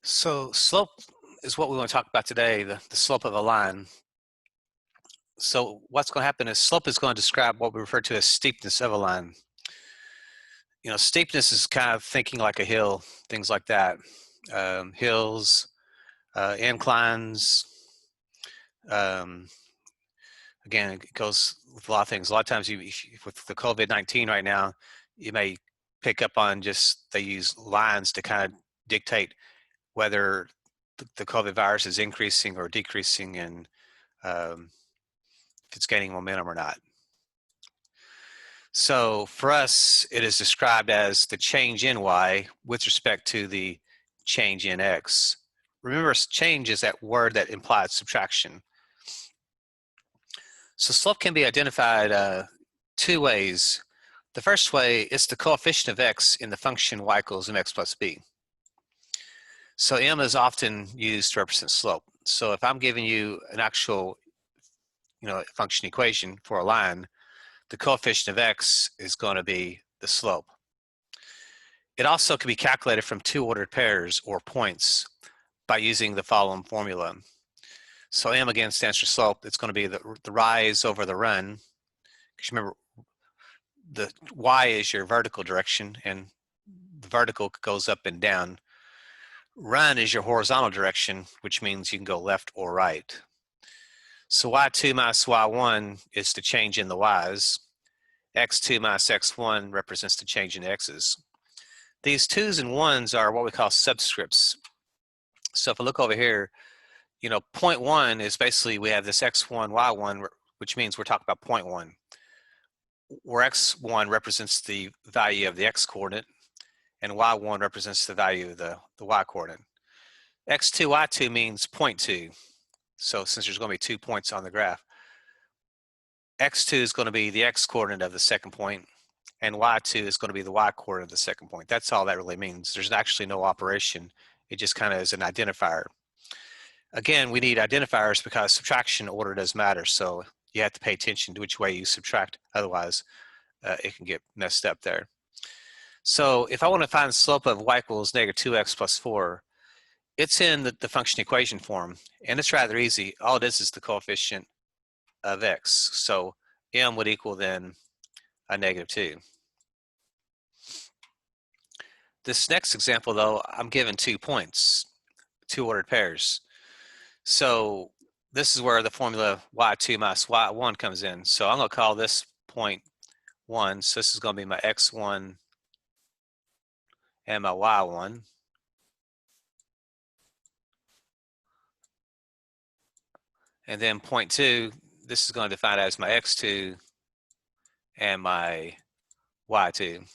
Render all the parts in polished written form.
So slope is what we want to talk about today, the slope of a line. So what's going to happen is slope is going to describe what we refer to as steepness of a line. You know, steepness is kind of thinking like a hill, things like that. Hills, inclines. Um, Again, it goes with a lot of things. A lot of times with the COVID-19 right now, you may pick up on just they use lines to kind of dictate whether the COVID virus is increasing or decreasing and if it's gaining momentum or not. So for us, it is described as the change in y with respect to the change in x. Remember, change is that word that implies subtraction. So slope can be identified two ways. The first way is the coefficient of x in the function y equals mx plus b. So m is often used to represent slope. So if I'm giving you an actual function equation for a line, the coefficient of x is going to be the slope. It also can be calculated from two ordered pairs or points by using the following formula. So m again stands for slope. It's going to be the rise over the run. Because remember, the y is your vertical direction and the vertical goes up and down. Run is your horizontal direction, which means you can go left or right. So y2 minus y1 is the change in the y's. x2 minus x1 represents the change in x's. These 2's and 1's are what we call subscripts. So if I look over here, you know, 0.1 is basically we have this x1, y1, which means we're talking about 0.1, where x1 represents the value of the x coordinate and y1 represents the value of the y coordinate. x2, y2 means 0.2. So since there's going to be 2 points on the graph, x2 is going to be the x coordinate of the second point, and y2 is going to be the y coordinate of the second point. That's all that really means. There's actually no operation. It just kind of is an identifier. Again, we need identifiers because subtraction order does matter, so you have to pay attention to which way you subtract. Otherwise, it can get messed up there. So if I want to find the slope of y equals negative 2x plus 4, it's in the function equation form, and it's rather easy. All it is the coefficient of x. So m would equal then a negative 2. This next example, though, I'm given 2 points, two ordered pairs. So this is where the formula y2 minus y1 comes in. So I'm going to call this point 1. So this is going to be my x1 and my y1. And then point 2, this is going to define as my x2 and my y2.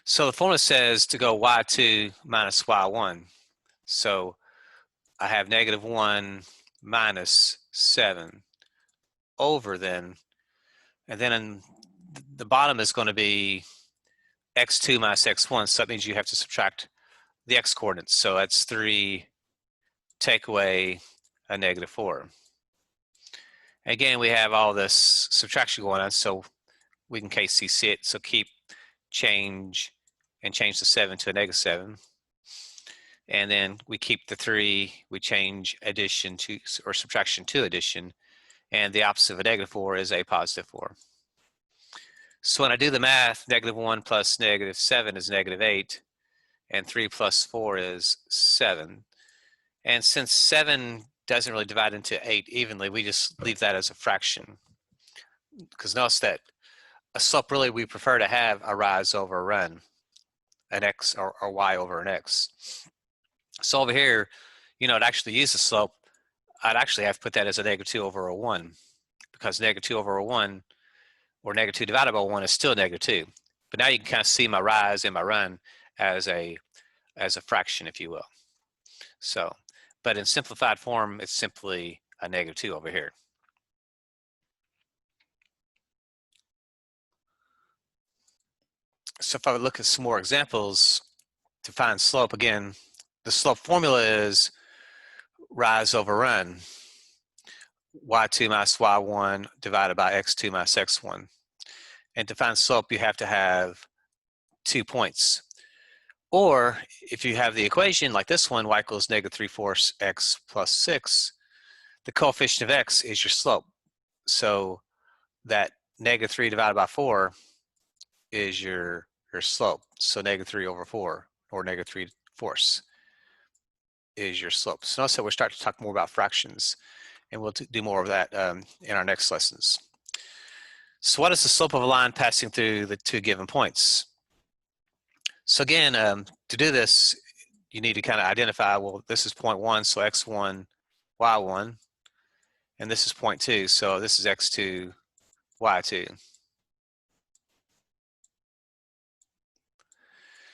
So the formula says to go y2 minus y1. So I have negative 1 minus 7 over then, and then in the bottom is going to be x2 minus x1. So that means you have to subtract the x coordinates. So that's 3, take away a negative 4. Again, we have all this subtraction going on, so we can KCC it. So keep change and change the 7 to a negative 7. And then we keep the 3, we change addition to, or subtraction to addition, and the opposite of a negative 4 is a positive 4. So when I do the math, negative 1 plus negative 7 is negative 8, and 3 plus 4 is 7. And since 7 doesn't really divide into 8 evenly, we just leave that as a fraction. Because notice that a slope, really, we prefer to have a rise over a run, an x or y over an x. So over here, you know, to actually use the slope, I'd actually have to put that as a negative 2 over a 1, because negative 2 over a 1, or negative 2 divided by 1 is still negative 2. But now you can kind of see my rise and my run as a fraction, if you will. So, but in simplified form, it's simply a negative 2 over here. So if I would look at some more examples to find slope, again, the slope formula is rise over run, y2 minus y1 divided by x2 minus x1. And to find slope, you have to have 2 points. Or if you have the equation like this one, y equals -3/4 x plus 6, the coefficient of x is your slope. So that -3 divided by 4 is your slope. So -3/4 or -3/4 is your slope. So notice that we're starting to talk more about fractions, and we'll do more of that in our next lessons. So what is the slope of a line passing through the two given points? So again, to do this, you need to kind of identify, well, this is point 1, so x1, y1, and this is point 2, so this is x2, y2.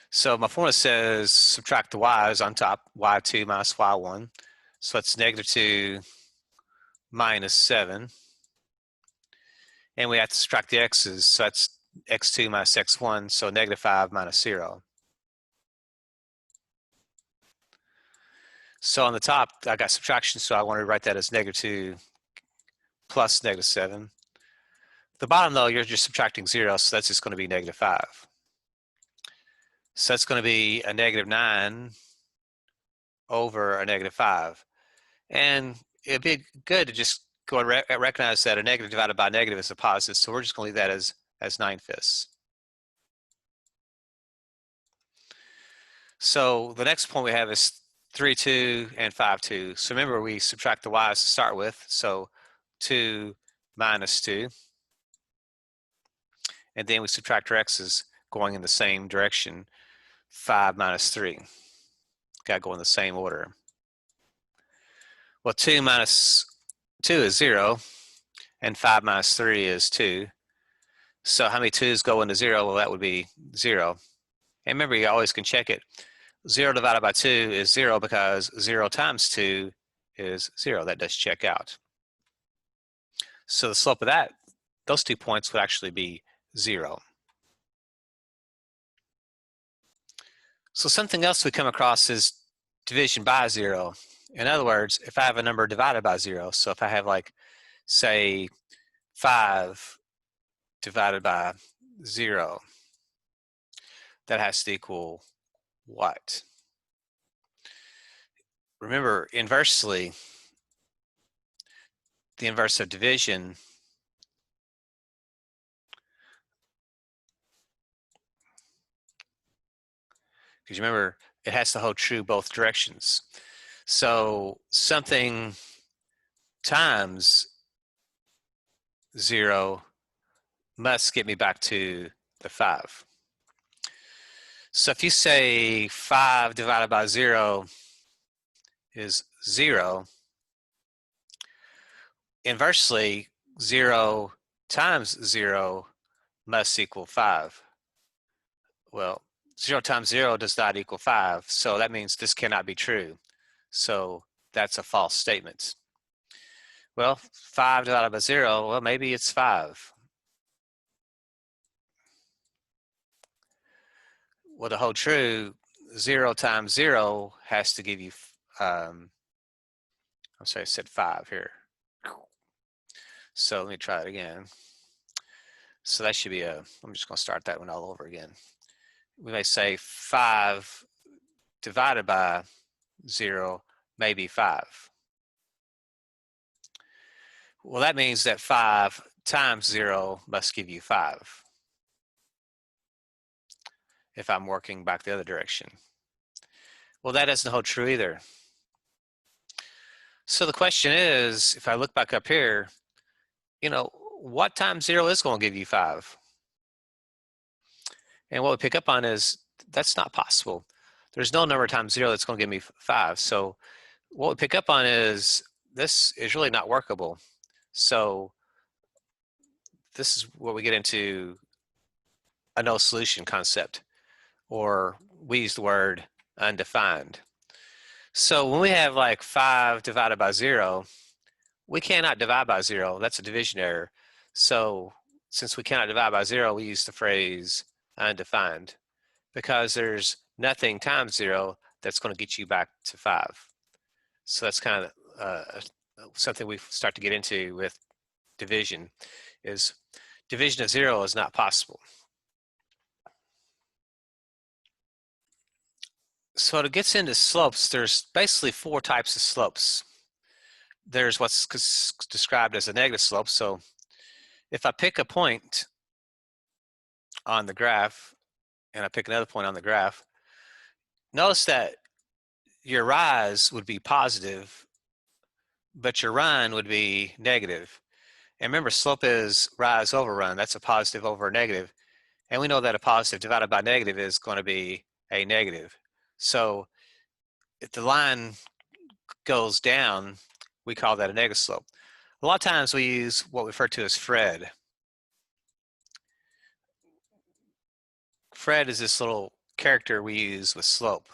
So my formula says subtract the y's on top, y2 minus y1, so that's -2 minus 7, and we have to subtract the x's, so that's x2 minus x1, so -5 minus 0. So on the top, I got subtraction, so I want to write that as -2 plus -7. The bottom, though, you're just subtracting 0, so that's just going to be -5. So that's going to be a -9 over a -5. And it'd be good to just go and recognize that a negative divided by a negative is a positive, so we're just going to leave that as 9/5. So the next point we have is 3/2 and 5/2. So remember, we subtract the y's to start with, so 2 minus 2. And then we subtract our x's going in the same direction, 5 minus 3. Got to go in the same order. Well, 2 minus 2 is 0, and 5 minus 3 is 2. So how many 2's go into 0? Well, that would be 0. And remember, you always can check it. 0 divided by 2 is 0 because 0 times 2 is 0. That does check out. So the slope of those 2 points would actually be 0. So something else we come across is division by 0. In other words, if I have a number divided by 0, so if I have, like, say 5 divided by 0, that has to equal what? Remember, inversely, the inverse of division because remember, it has to hold true both directions. So something times 0 must get me back to the 5. So if you say 5 divided by 0 is 0, inversely, 0 times 0 must equal 5. Well, 0 times 0 does not equal 5, so that means this cannot be true. So that's a false statement. Well, 5 divided by 0, well, maybe it's 5. Well, to hold true, 0 times 0 has to give you, I'm sorry, I said 5 here. So let me try it again. So that should be I'm just going to start that one all over again. We may say 5 divided by 0 may be 5. Well, that means that 5 times 0 must give you 5 if I'm working back the other direction. Well, that doesn't hold true either. So the question is, if I look back up here, what times 0 is going to give you 5? And what we pick up on is that's not possible. There's no number times 0 that's going to give me 5. So what we pick up on is this is really not workable. So this is where we get into a no solution concept, or we use the word undefined. So when we have like 5 divided by 0, we cannot divide by 0. That's a division error. So since we cannot divide by 0, we use the phrase undefined because there's nothing times 0 that's going to get you back to 5. So that's kind of something we start to get into with division, is division of 0 is not possible. So it gets into slopes, there's basically four types of slopes. There's what's described as a negative slope. So if I pick a point on the graph and I pick another point on the graph, notice that your rise would be positive, but your run would be negative. And remember, slope is rise over run. That's a positive over a negative. And we know that a positive divided by negative is going to be a negative. So if the line goes down, we call that a negative slope. A lot of times we use what we refer to as Fred. Fred is this little character we use with slope.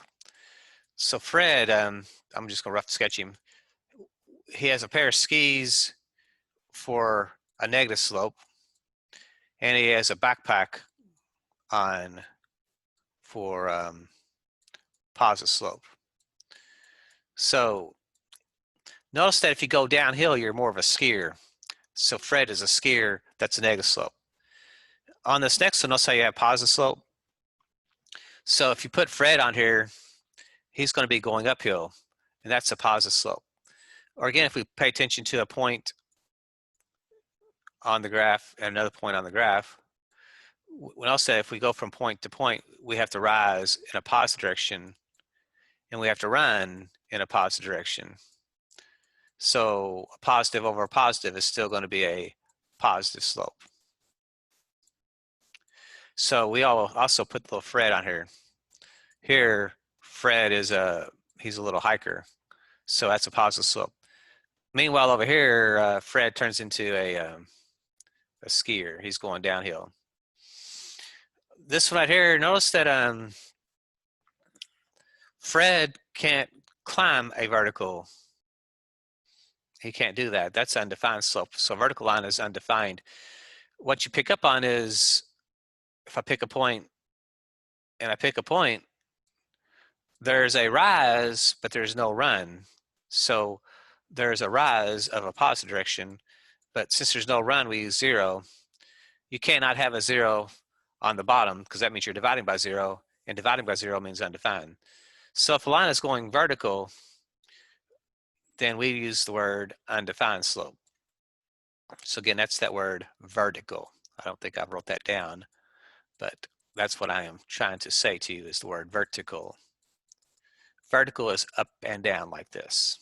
So Fred, I'm just going to rough sketch him. He has a pair of skis for a negative slope, and he has a backpack on for positive slope. So notice that if you go downhill, you're more of a skier. So Fred is a skier, that's a negative slope. On this next one, notice how you have positive slope. So if you put Fred on here, he's going to be going uphill, and that's a positive slope. Or again, if we pay attention to a point on the graph and another point on the graph, when I'll say if we go from point to point, we have to rise in a positive direction, and we have to run in a positive direction. So a positive over a positive is still going to be a positive slope. So we also put the little Fred on here. Here, Fred is he's a little hiker, so that's a positive slope. Meanwhile, over here, Fred turns into a skier. He's going downhill. This one right here, notice that Fred can't climb a vertical. He can't do that. That's undefined slope. So vertical line is undefined. What you pick up on is, if I pick a point and I pick a point, there's a rise, but there's no run. So there's a rise of a positive direction, but since there's no run, we use 0. You cannot have a 0 on the bottom because that means you're dividing by 0, and dividing by 0 means undefined. So if a line is going vertical, then we use the word undefined slope. So again, that's that word vertical. I don't think I wrote that down, but that's what I am trying to say to you is the word vertical. Vertical is up and down like this.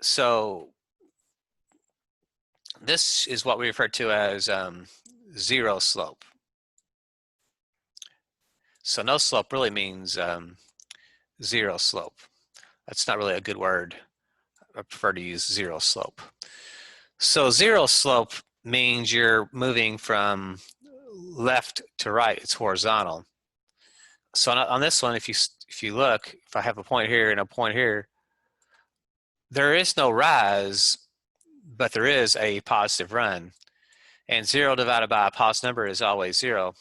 So this is what we refer to as zero slope. So no slope really means zero slope. That's not really a good word. I prefer to use zero slope. So zero slope means you're moving from left to right. It's horizontal. So on this one, if you look, if I have a point here and a point here, there is no rise, but there is a positive run. And 0 divided by a positive number is always 0,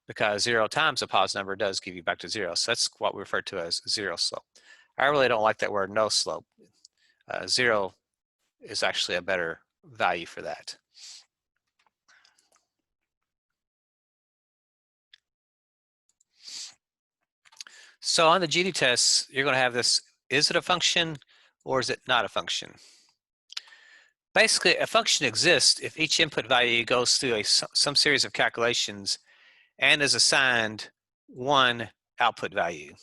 because 0 times a positive number does give you back to 0. So that's what we refer to as zero slope. I really don't like that word no slope. 0 is actually a better value for that. So on the GD test, you're going to have this, is it a function or is it not a function? Basically, a function exists if each input value goes through some series of calculations and is assigned one output value.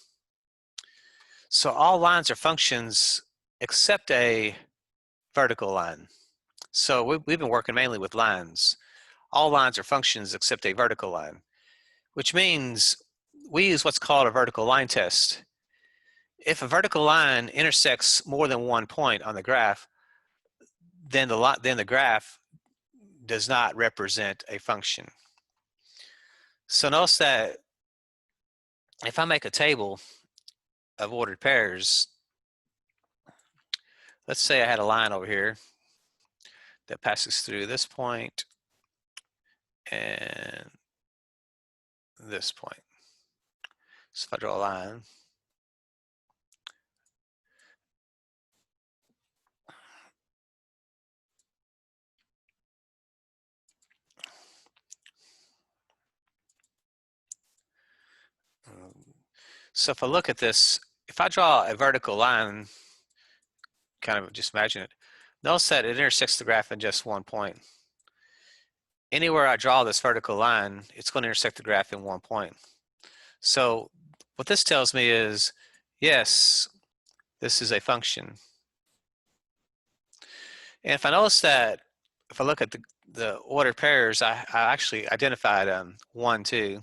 So all lines are functions except a vertical line. So we've been working mainly with lines. All lines are functions except a vertical line, which means we use what's called a vertical line test. If a vertical line intersects more than one point on the graph, then the graph does not represent a function. So notice that if I make a table of ordered pairs, let's say I had a line over here that passes through this point and this point. So if I draw a line, So if I look at this, if I draw a vertical line, kind of just imagine it, notice that it intersects the graph in just one point. Anywhere I draw this vertical line, it's going to intersect the graph in one point. So what this tells me is, yes, this is a function. And if I notice that, if I look at the ordered pairs, I actually identified 1, 2,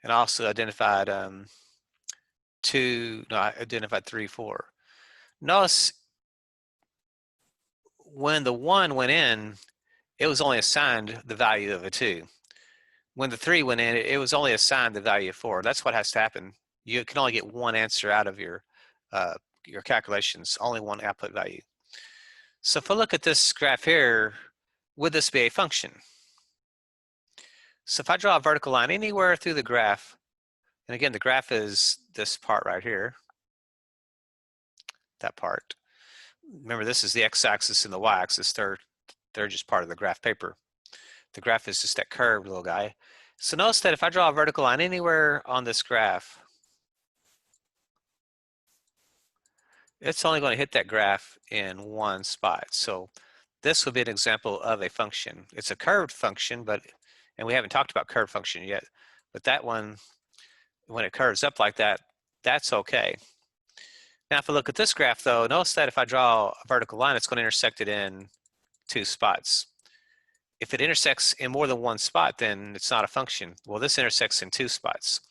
and also identified 2, no, I identified 3, 4. Notice when the 1 went in, it was only assigned the value of a 2. When the 3 went in, it was only assigned the value of 4. That's what has to happen. You can only get one answer out of your calculations, only one output value. So if I look at this graph here, would this be a function? So if I draw a vertical line anywhere through the graph, and again, the graph is this part right here, that part. Remember, this is the x-axis and the y-axis. They're just part of the graph paper. The graph is just that curved little guy. So notice that if I draw a vertical line anywhere on this graph, it's only going to hit that graph in one spot. So this would be an example of a function. It's a curved function, and we haven't talked about curved function yet, but that one, when it curves up like that, that's okay. Now, if I look at this graph, though, notice that if I draw a vertical line, it's going to intersect it in two spots. If it intersects in more than one spot, then it's not a function. Well, this intersects in two spots.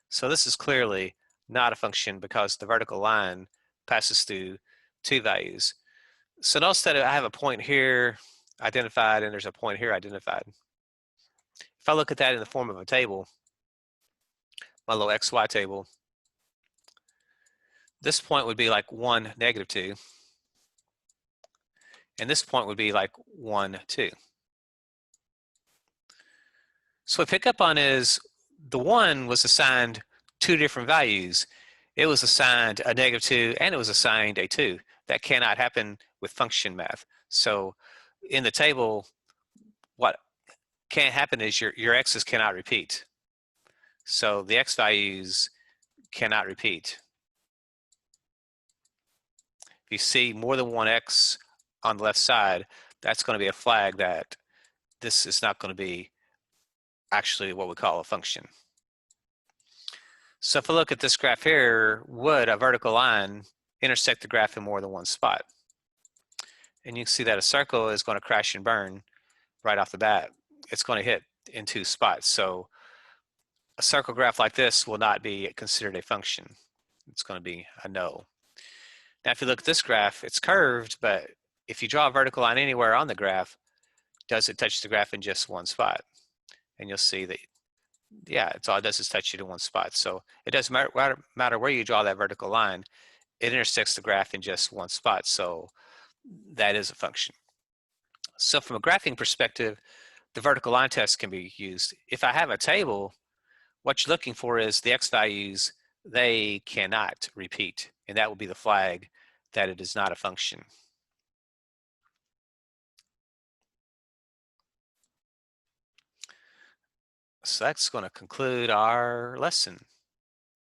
So this is clearly not a function because the vertical line passes through two values. So notice that I have a point here identified and there's a point here identified. If I look at that in the form of a table, my little XY table, this point would be like 1, -2. And this point would be like 1, 2. So what we pick up on is the 1 was assigned two different values. It was assigned a -2 and it was assigned a 2. That cannot happen with function math. So in the table, what can't happen is your x's cannot repeat. So the x values cannot repeat. If you see more than one x on the left side, that's going to be a flag that this is not going to be actually what we call a function. So if I look at this graph here, would a vertical line intersect the graph in more than one spot? And you can see that a circle is going to crash and burn right off the bat. It's going to hit in two spots. So a circle graph like this will not be considered a function. It's going to be a no. Now, if you look at this graph, it's curved, but if you draw a vertical line anywhere on the graph, does it touch the graph in just one spot? And you'll see that, yeah, it's all it does is touch it in one spot. So it doesn't matter where you draw that vertical line, it intersects the graph in just one spot. So that is a function. So from a graphing perspective, the vertical line test can be used. If I have a table, what you're looking for is the x values, they cannot repeat. And that will be the flag that it is not a function. So that's going to conclude our lesson.